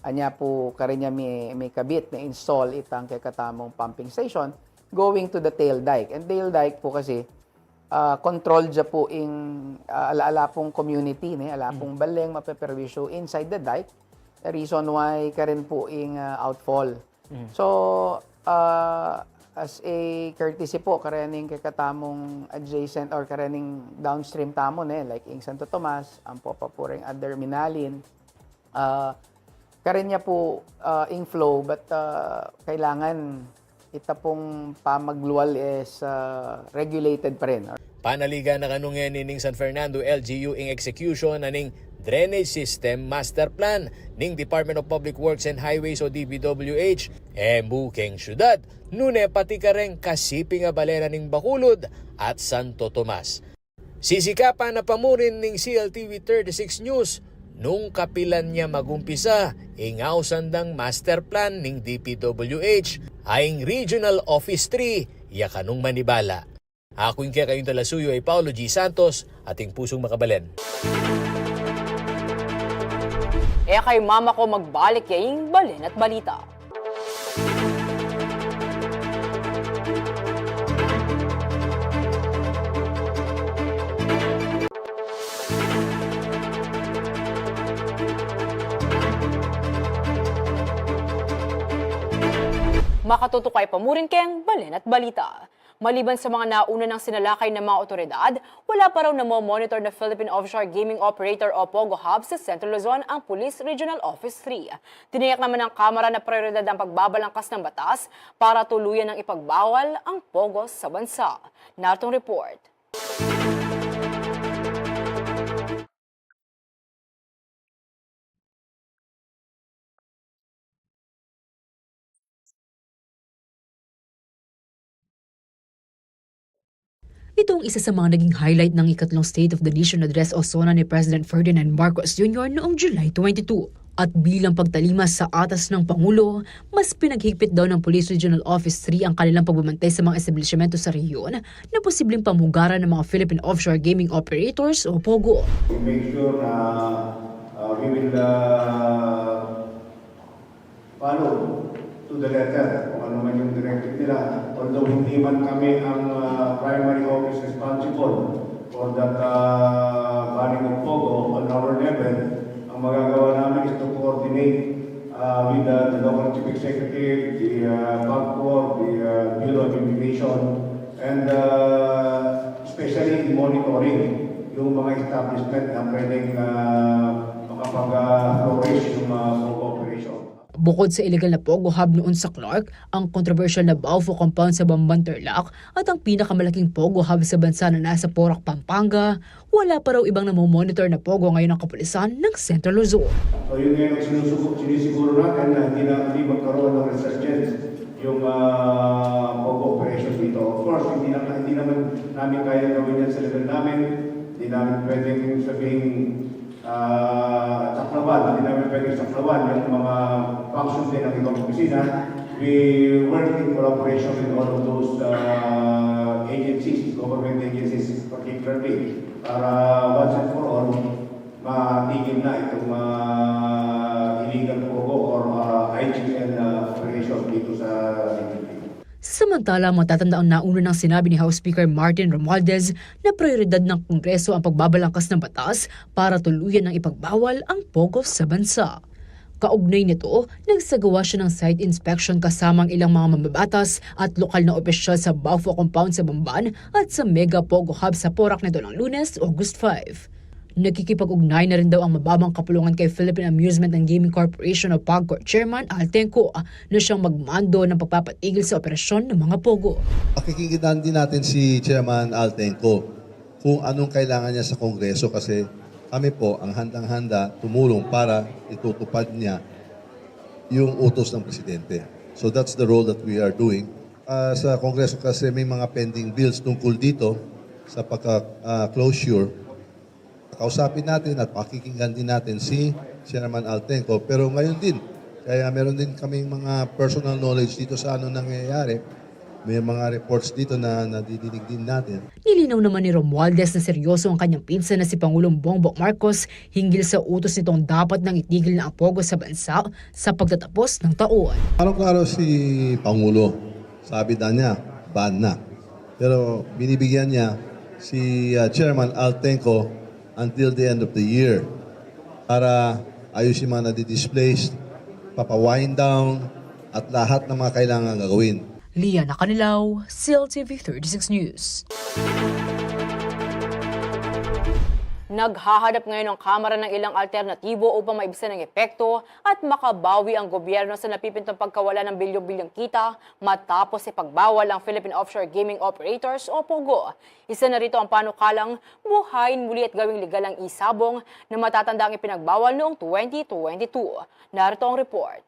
anya po karinya may kabit na install itang kay katamong pumping station going to the Tail Dike. And Tail Dike po kasi controlled dya po ing ala pong community, ala pong baleng mapeperwisyo inside the dike. The reason why karin po ing outfall. So as a courtesy po karening kakatamong adjacent or karening downstream tamon like ing Santo Tomas, ang po papuring other Minalin, kaya niya po inflow, but kailangan ita pong pamagluwal is regulated pa rin. Panaligan na kanungyan ning San Fernando LGU ing execution aning Drainage System Master Plan ning Department of Public Works and Highways o DPWH. Bukeng syudad, nune pati kareng kasiping nga balera ning Bacolod at Santo Tomas. Sisikapan na pamurin ning CLTV 36 News nung kapilan niya magumpisa ingaw sandang master plan ning DPWH aing Regional Office 3 yakanong Manibala. Ako yung kayong talasuyo ay Paulo G. Santos, ating pusong makabalen. Kay mama ko magbalik yaing balin at balita. Makatutukay pamurin kayang balin at balita. Maliban sa mga nauna ng sinalakay ng mga otoridad, wala pa raw monitor na Philippine Offshore Gaming Operator o POGO Hub sa Central Luzon ang Police Regional Office 3. Tiniyak naman ng Kamara na prioridad ang pagbabalangkas ng batas para tuluyan ng ipagbawal ang POGO sa bansa. Nartong report. Ito ang isa sa mga naging highlight ng ikatlong State of the Nation Address o SONA ni President Ferdinand Marcos Jr. noong July 22. At bilang pagtalimas sa atas ng Pangulo, mas pinaghigpit daw ng Police Regional Office 3 ang kanilang pagbabantay sa mga establishmento sa rehiyon na posibleng pamugaran ng mga Philippine Offshore Gaming Operators o POGO. We make sure na we will follow to the letter kung ano man yung directive nila. Although hindi man kami ang primary office responsible for that banning of POGO on our level, ang magagawa namin is to coordinate with the local chief executive, the BAGCOR, the Bureau of Immigration, and especially in monitoring yung mga establishment na pwedeng makapag-flourish yung POGO operation. Bukod sa illegal na POGO Hub noon sa Clark, ang controversial na Baufo Compound sa Bamban, Tarlac at ang pinakamalaking POGO Hub sa bansa na nasa Porac, Pampanga, wala pa raw ibang namomonitor na POGO ngayon ng kapulisan ng Central Luzon. So yun ngayon ang sinisiguro natin na hindi magkaroon ng resurgence yung POGO operation dito. Of course, hindi naman namin kaya gawin yan sa level namin. Hindi namin pwedeng sabihin saklawan, hindi namin pwedeng saklawan yung mga functions din ng ibang opisina. We work in collaboration with all of those agencies, government agencies particularly, para once and for all, matigil na itong illegal POGO or IGN operation dito sa Samantala, matatanda ang nauna ng sinabi ni House Speaker Martin Romualdez na prioridad ng Kongreso ang pagbabalangkas ng batas para tuluyan ng ipagbawal ang POGO sa bansa. Kaugnay nito, nagsagawa siya ng site inspection kasamang ilang mga mambabatas at lokal na opisyal sa Baufo Compound sa Bamban at sa Mega POGO Hub sa Porac nito ng Lunes, August 5. Nakikipag-ugnay na rin daw ang mababang kapulungan kay Philippine Amusement and Gaming Corporation o PAGCOR Chairman Altenco na siyang magmando ng pagpapatigil sa operasyon ng mga POGO. Pakikigitan din natin si Chairman Altenco kung anong kailangan niya sa Kongreso kasi kami po ang handang-handa tumulong para itutupad niya yung utos ng Presidente. So that's the role that we are doing. Sa Kongreso kasi may mga pending bills tungkol dito sa pagka-closure. Kausapin natin at pakikinggan din natin si Chairman Altenco. Pero ngayon din, kaya meron din kaming mga personal knowledge dito sa ano nangyayari. May mga reports dito na nadidinig din natin. Nilinaw naman ni Romualdez na seryoso ang kanyang pinsan na si Pangulong Bongbong Marcos hinggil sa utos nitong dapat nang itigil na ang POGO sa bansa sa pagtatapos ng taon. Klaro si Pangulo, sabi na niya, ban na. Pero binibigyan niya si Chairman Altenco until the end of the year para ayusin mga nadi-displaced, papawind down at lahat ng mga kailangan gagawin. Liana Canilaw, CLTV 36 News. Naghahanap ngayon ng Kamara ng ilang alternatibo upang maibsan ng epekto at makabawi ang gobyerno sa napipintang pagkawala ng bilyong-bilyong kita matapos ipagbawal ang Philippine Offshore Gaming Operators o POGO. Isa na rito ang panukalang buhayin muli at gawing legal ang isabong na matatanda ang ipinagbawal noong 2022. Narito ang report.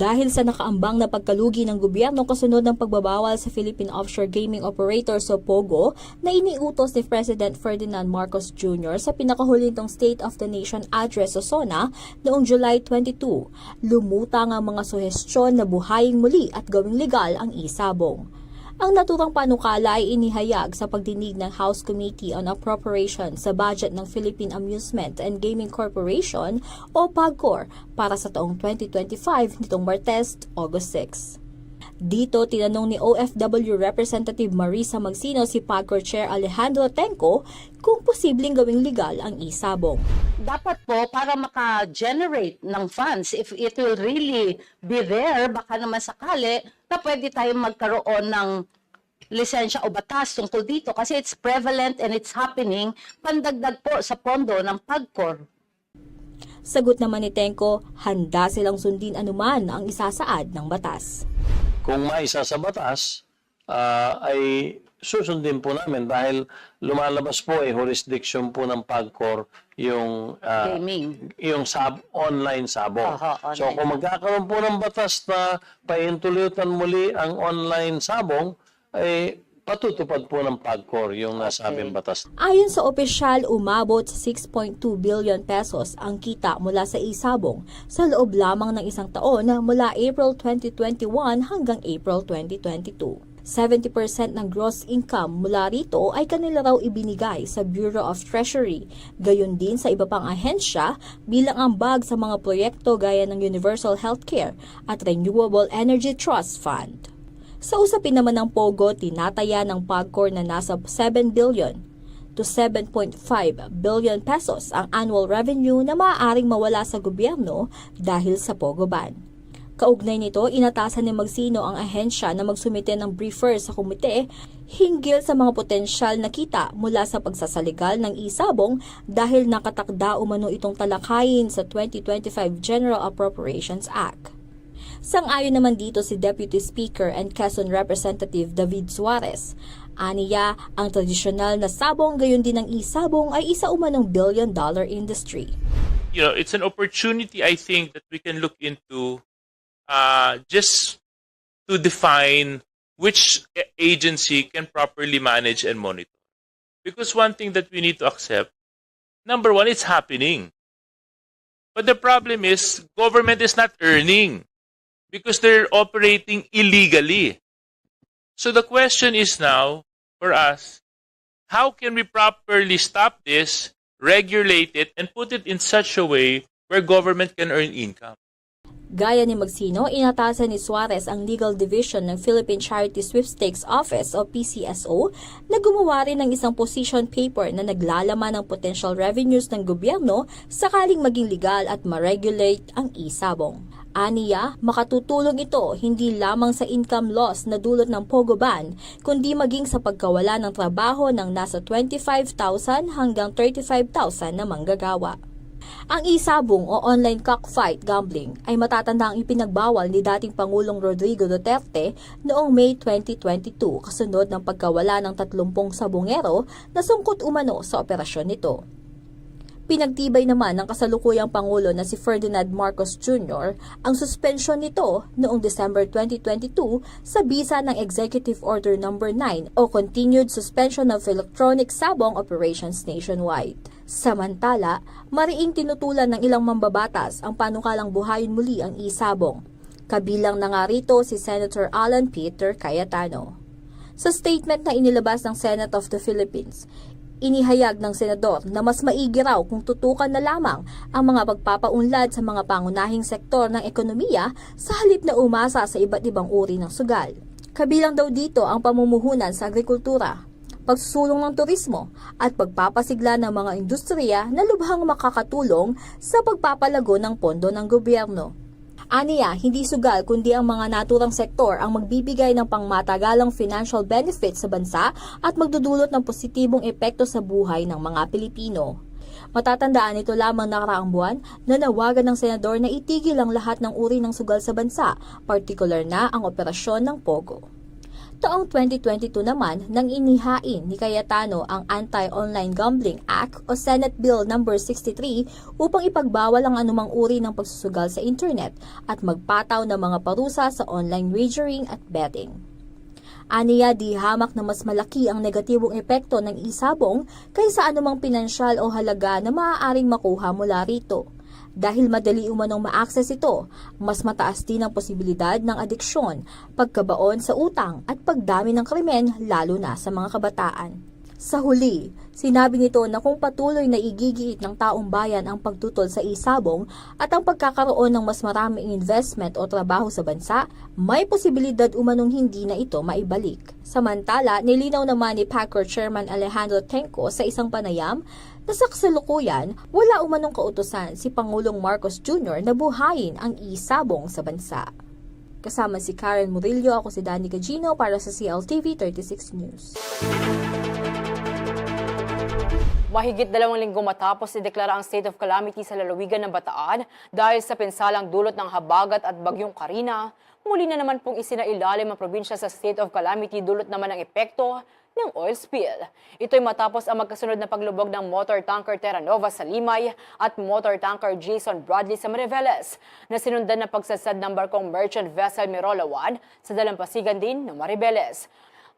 Dahil sa nakaambang na pagkalugi ng gobyerno kasunod ng pagbabawal sa Philippine Offshore Gaming Operators o POGO na iniutos ni President Ferdinand Marcos Jr. sa pinakahulintong State of the Nation Address sa SONA noong July 22, lumutang ang mga suhestyon na buhayin muli at gawing legal ang isabong. Ang naturang panukala ay inihayag sa pagdinig ng House Committee on Appropriations sa budget ng Philippine Amusement and Gaming Corporation o PAGCOR para sa taong 2025 nitong Martes, August 6. Dito, tinanong ni OFW Representative Marisa Magsino si PAGCOR Chair Alejandro Tenco kung posibleng gawing legal ang isabong. Dapat po para maka-generate ng funds, if it will really be there, baka naman sakali na pwede tayong magkaroon ng lisensya o batas tungkol dito kasi it's prevalent and it's happening, pandagdag po sa pondo ng PAGCOR. Sagot naman ni Tenco, handa silang sundin anuman ang isasaad ng batas. Kung maisa sa batas, ay susundin po namin dahil lumalabas po jurisdiction po ng PAGCOR yung online sabong. Online. So kung magkakaroon po ng batas na pahintulutan muli ang online sabong, ay patutupad po ng PAGCOR yung nasabing batas. Ayon sa opisyal, umabot sa 6.2 billion pesos ang kita mula sa isabong sa loob lamang ng isang taon mula April 2021 hanggang April 2022. 70% ng gross income mula rito ay kanila raw ibinigay sa Bureau of Treasury, gayon din sa iba pang ahensya bilang ambag sa mga proyekto gaya ng Universal Healthcare at Renewable Energy Trust Fund. Sa usapin naman ng POGO, tinataya ng PAGCOR na nasa 7 billion to 7.5 billion pesos ang annual revenue na maaaring mawala sa gobyerno dahil sa POGO ban. Kaugnay nito, inatasan ni Magsino ang ahensya na magsumite ng briefer sa komite hinggil sa mga potensyal na kita mula sa pagsasaligal ng isabong dahil nakatakda umano itong talakayin sa 2025 General Appropriations Act. Sang-ayon naman dito si Deputy Speaker and Quezon Representative David Suarez. Aniya, ang tradisyonal na sabong gayon din ang isabong ay isa umanong billion-dollar industry. You know, it's an opportunity I think that we can look into just to define which agency can properly manage and monitor. Because one thing that we need to accept, number one, it's happening. But the problem is government is not earning, because they're operating illegally. So the question is now, for us, how can we properly stop this, regulate it, and put it in such a way where government can earn income? Gaya ni Magsino, inatasan ni Suarez ang Legal Division ng Philippine Charity Sweepstakes Office o PCSO na gumawa rin ng isang position paper na naglalaman ng potential revenues ng gobyerno sakaling maging legal at ma-regulate ang isabong. Aniya, makatutulong ito hindi lamang sa income loss na dulot ng POGO ban, kundi maging sa pagkawala ng trabaho ng nasa 25,000 hanggang 35,000 na manggagawa. Ang isabong o online cockfight gambling ay matatandang ipinagbawal ni dating Pangulong Rodrigo Duterte noong May 2022 kasunod ng pagkawala ng 30 sabongero na sungkot umano sa operasyon nito. Pinagtibay naman ng kasalukuyang Pangulo na si Ferdinand Marcos Jr. ang suspensyon nito noong December 2022 sa bisa ng Executive Order No. 9 o Continued Suspension of Electronic Sabong Operations Nationwide. Samantala, mariing tinutulan ng ilang mambabatas ang panukalang buhayin muli ang isabong. Kabilang na nga rito si Senator Alan Peter Cayetano. Sa statement na inilabas ng Senate of the Philippines, inihayag ng senador na mas maigi raw kung tutukan na lamang ang mga pagpapaunlad sa mga pangunahing sektor ng ekonomiya sa halip na umasa sa iba't ibang uri ng sugal. Kabilang daw dito ang pamumuhunan sa agrikultura, pagsusulong ng turismo at pagpapasigla ng mga industriya na lubhang makakatulong sa pagpapalago ng pondo ng gobyerno. Aniya, hindi sugal kundi ang mga naturang sektor ang magbibigay ng pangmatagalang financial benefits sa bansa at magdudulot ng positibong epekto sa buhay ng mga Pilipino. Matatandaan ito lamang nakaraang buwan na nawagan ng senador na itigil ang lahat ng uri ng sugal sa bansa, partikular na ang operasyon ng Pogo. Taong 2022 naman nang inihain ni Cayetano ang Anti-Online Gambling Act o Senate Bill No. 63 upang ipagbawal ang anumang uri ng pagsusugal sa internet at magpataw ng mga parusa sa online wagering at betting. Aniya, di hamak na mas malaki ang negatibong epekto ng isabong kaysa anumang pinansyal o halaga na maaaring makuha mula rito. Dahil madali umanong ma-access ito, mas mataas din ang posibilidad ng adiksyon, pagkabaon sa utang at pagdami ng krimen lalo na sa mga kabataan. Sa huli, sinabi nito na kung patuloy na igigiit ng taong bayan ang pagtutol sa isabong at ang pagkakaroon ng mas maraming investment o trabaho sa bansa, may posibilidad umanong hindi na ito maibalik. Samantala, nilinaw naman ni PACOR Chairman Alejandro Tenco sa isang panayam na sa kasalukuyan, wala umanong kautusan si Pangulong Marcos Jr. na buhayin ang isabong sa bansa. Kasama si Karen Murillo, ako si Danny Gagino para sa CLTV 36 News. Mahigit 2 linggo matapos ideklara ang state of calamity sa lalawigan ng Bataan dahil sa pinsalang dulot ng habagat at bagyong Karina, muli na naman pong isinailalim ang probinsya sa state of calamity dulot naman ang epekto ng oil spill. Ito'y matapos ang magkasunod na paglubog ng motor tanker Terra Nova sa Limay at motor tanker Jason Bradley sa Mariveles na sinundan ng pagsasad ng barkong merchant vessel Mirola 1 sa dalampasigan din ng Mariveles.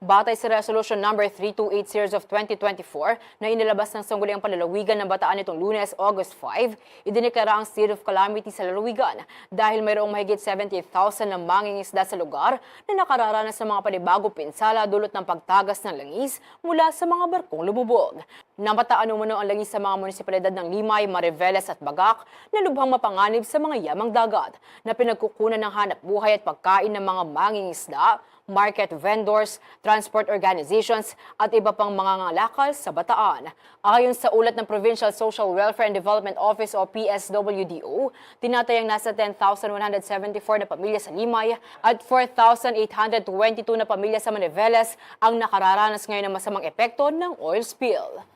Batay sa Resolution No. 328 Series of 2024 na inilabas ng Sangguniang Panlalawigan ng Bataan nitong Lunes, August 5, idineklara ang state of calamity sa lalawigan dahil mayroong mahigit 70,000 na mangingisda sa lugar na nakararanas ng mga panibagong pinsala dulot ng pagtagas ng langis mula sa mga barkong lumubog. Namataan umano ang langis sa mga munisipalidad ng Limay, Mariveles at Bagak na lubhang mapanganib sa mga yamang dagat na pinagkukunan ng hanap buhay at pagkain ng mga mangingisda, market vendors, transport organizations at iba pang mga ngalakal sa Bataan. Ayon sa ulat ng Provincial Social Welfare and Development Office o PSWDO, tinatayang nasa 10,174 na pamilya sa Limay at 4,822 na pamilya sa Mariveles ang nakararanas ngayon ng masamang epekto ng oil spill.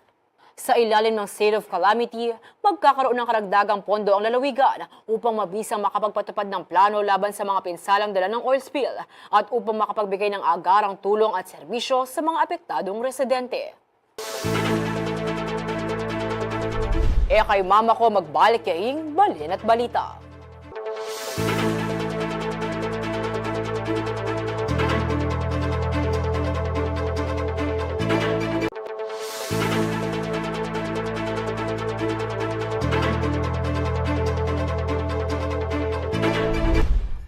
Sa ilalim ng state of calamity, magkakaroon ng karagdagang pondo ang lalawigan upang mabisang makapagpatupad ng plano laban sa mga pinsalang dala ng oil spill at upang makapagbigay ng agarang tulong at serbisyo sa mga apektadong residente. Kay mama ko magbalik kaing Balin at Balita.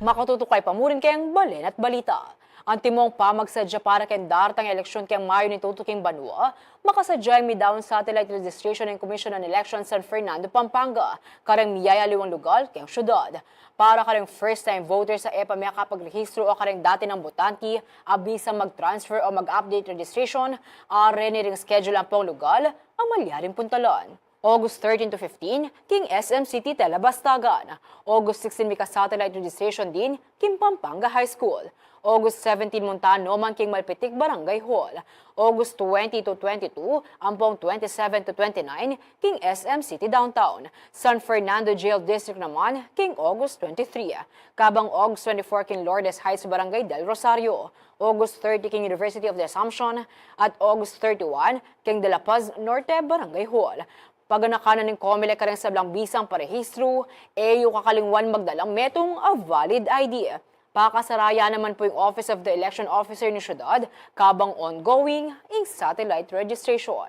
Makatutukay pamurin kayang Balin at Balita. Ang timong pamagsadya para kayang daratang eleksyon kayang Mayo ni Tutuking Banwa, makasadya ang Midaon Satellite Registration and Commission on Elections San Fernando, Pampanga, karang miyaya liwang lugar kayang syudad. Para karang first-time voter sa EPA may kapagrehistro o karang dati ng botante, abisang mag-transfer o mag-update registration, are ni ring schedule ang pong lugar, ang malyaring puntalan. August 13 to 15, King SM City Telebastagan. August 16, may satellite registration din, King Pampanga High School. August 17, Montano, man King Malpitik Barangay Hall. August 20 to 22, Ampong 27 to 29, King SM City Downtown. San Fernando Jail District naman, King August 23. Kabang August 24, King Lourdes Heights Barangay del Rosario. August 30, King University of the Assumption. At August 31, King De La Paz Norte Barangay Hall. Paganakanan ng Comelec karang sablang bisang parehistro, yung kakalingwan magdalang metong a valid ID. Pakasaraya naman po yung Office of the Election Officer ni Syudad, kabang ongoing ang satellite registration.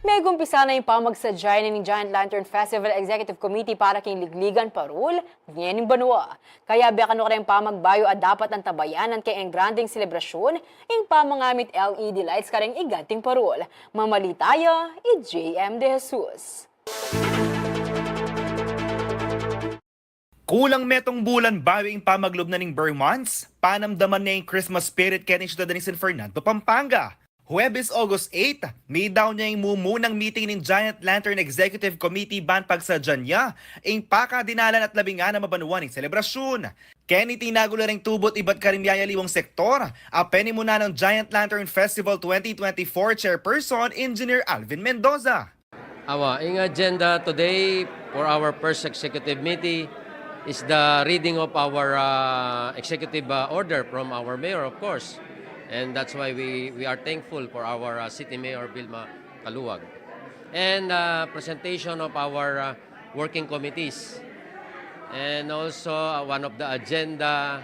May gumpisa na yung pamagsadya ng Giant Lantern Festival Executive Committee para king Ligligan Parul, Niening Banwa. Kaya bekano ka rin pamagbayo at dapat ang tabayanan kay ang granding selebrasyon, yung pamangamit LED lights ka rin iganting Parul. Mamalitaya, JM De Jesus. Kulang metong bulan bago yung pamaglob na ng Burr months, panamdaman niya yung Christmas spirit kaya ng siyudad ni San Fernando, Pampanga. Huwebes August 8, may daw niya yung mumunang meeting ng Giant Lantern Executive Committee ban pagsadyan niya, ing pakadinalan at labinga na mabanuan ng selebrasyon. Kenny tinagulo ring tubot iba't karimyayaliwang sektor, apeni muna ng Giant Lantern Festival 2024 Chairperson Engineer Alvin Mendoza. Our agenda today for our first executive meeting is the reading of our executive order from our mayor, of course. And that's why we are thankful for our City Mayor Vilma Kaluwag. And presentation of our working committees. And also one of the agenda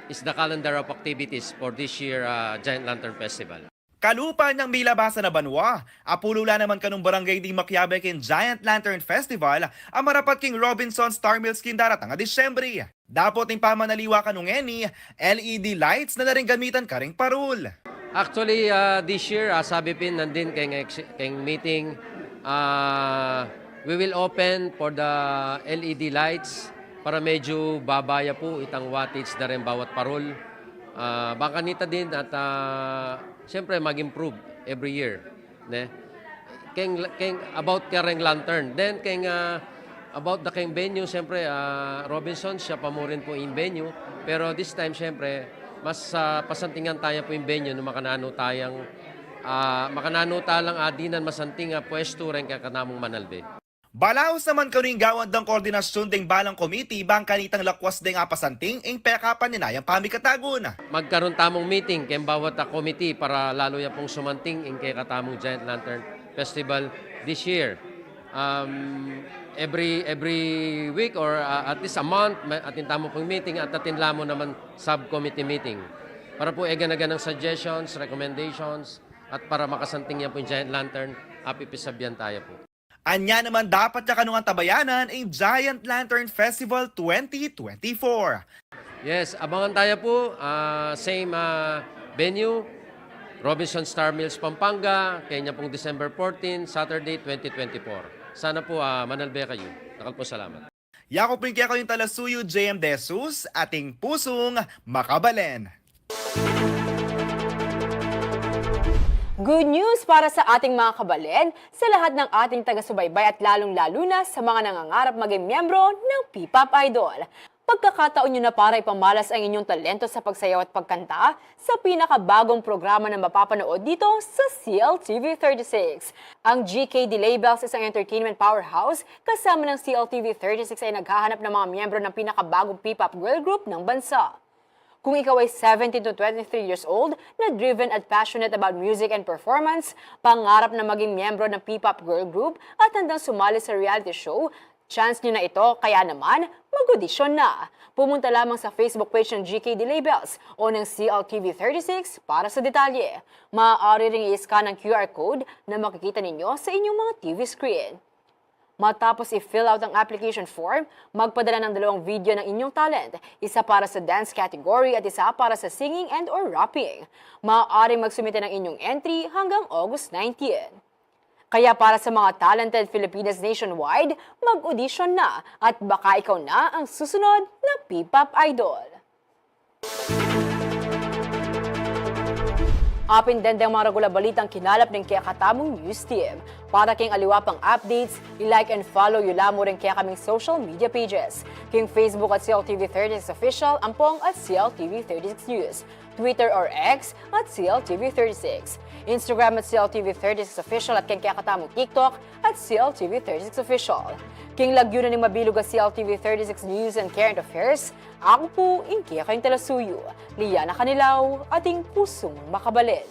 is the calendar of activities for this year Giant Lantern Festival. Kalupa niyang milabasa na banwa, apulula naman kanong barangay di Makiabe kin Giant Lantern Festival, ang marapat king Robinson Star Mills kin daratang nga Disyembre. Dapot ng pamanaliwa kanong eni, LED lights na rin gamitan karing parul. Actually, this year, sabi pin, nandin kayong meeting, we will open for the LED lights para medyo babaya po itang wattage na rin bawat parol. Baka nita din at siyempre mag-improve every year. Ne? About kareng lantern. Then about the venue, siyempre Robinson, siya pa mo rin po in venue. Pero this time, siyempre, mas pasantingan tayo po in venue no makanano talang adinan masanting pwesto rin kakanamong Manalbe. Balaos naman karing gawad ng koordinasyon ding balang committee bang kanitang lakwas ding apasanting ing pekapan ninayang pamikatagon. Magkaroon tamong meeting kay bawat committee para lalo ya pong sumanting ing kay katamong Giant Lantern Festival this year. Every week or at least a month atin tamo pong meeting at atin lamo naman subcommittee meeting. Para po egan-agan ng suggestions, recommendations at para makasanting yan po yung Giant Lantern, apipisabyan tayo po. Anya naman dapat niya kanungan tabayanan ang Giant Lantern Festival 2024. Yes, abangan tayo po. Same venue, Robinson Star Mills, Pampanga, kanya pong December 14, Saturday 2024. Sana po manalbe kayo. Nakal po salamat. Yako po yung kaya kayong talasuyo, JM Desus, ating pusong makabalen. Good news para sa ating mga kabalen, sa lahat ng ating taga-subaybay at lalong-lalo na sa mga nangangarap maging miyembro ng P-Pop Idol. Pagkakataon nyo na para ipamalas ang inyong talento sa pagsayaw at pagkanta sa pinakabagong programa na mapapanood dito sa CLTV 36. Ang GKD Labels isang entertainment powerhouse kasama ng CLTV 36 ay naghahanap ng mga miyembro ng pinakabagong P-Pop girl group ng bansa. Kung ikaw ay 17 to 23 years old na driven at passionate about music and performance, pangarap na maging miyembro ng P-Pop girl group at handang sumali sa reality show, chance nyo na ito, kaya naman mag-audition na. Pumunta lamang sa Facebook page ng GKD Labels o ng CLTV 36 para sa detalye. Maaari ring i-scan ang QR code na makikita ninyo sa inyong mga TV screen. Matapos i-fill out ang application form, magpadala ng 2 video ng inyong talent, isa para sa dance category at isa para sa singing and or rapping. Maaaring magsumite ng inyong entry hanggang August 19. Kaya para sa mga talented Filipinas nationwide, mag-audition na at baka ikaw na ang susunod na P-Pop Idol. Apin din ang mga regular balitang kinalap ng kaya katamong news team. Para kayong aliwapang updates, i-like and follow yung lamo rin kaya kaming social media pages. Kayong Facebook at CLTV36 Official, ampong at CLTV36 News. Twitter or X at CLTV36. Instagram at CLTV36 Official at kaya katamong TikTok at CLTV36 Official. King lagyo na ng mabilog ang CLTV36 News and Current Affairs, ako po, kaya kayong talasuyo. Liana Canilaw, ating pusong makabalin.